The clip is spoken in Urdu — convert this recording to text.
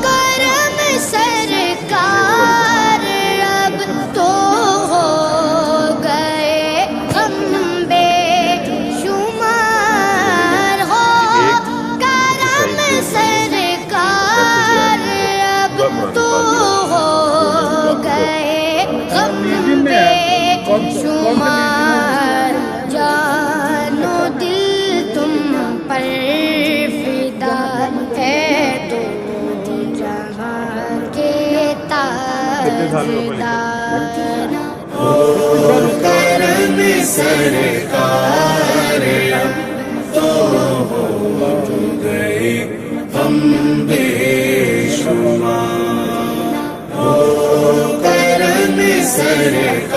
کرم سرکار اب تو ہو گئے غم بے شمار ہو کرم سرکار اب تو ہو گئے غم بے شمار جان و دل تم پر فدا ہے تو جہاں کے تاجدار کرم سرکار اب تو ہو گئے غم بے شمار، کرم سرکار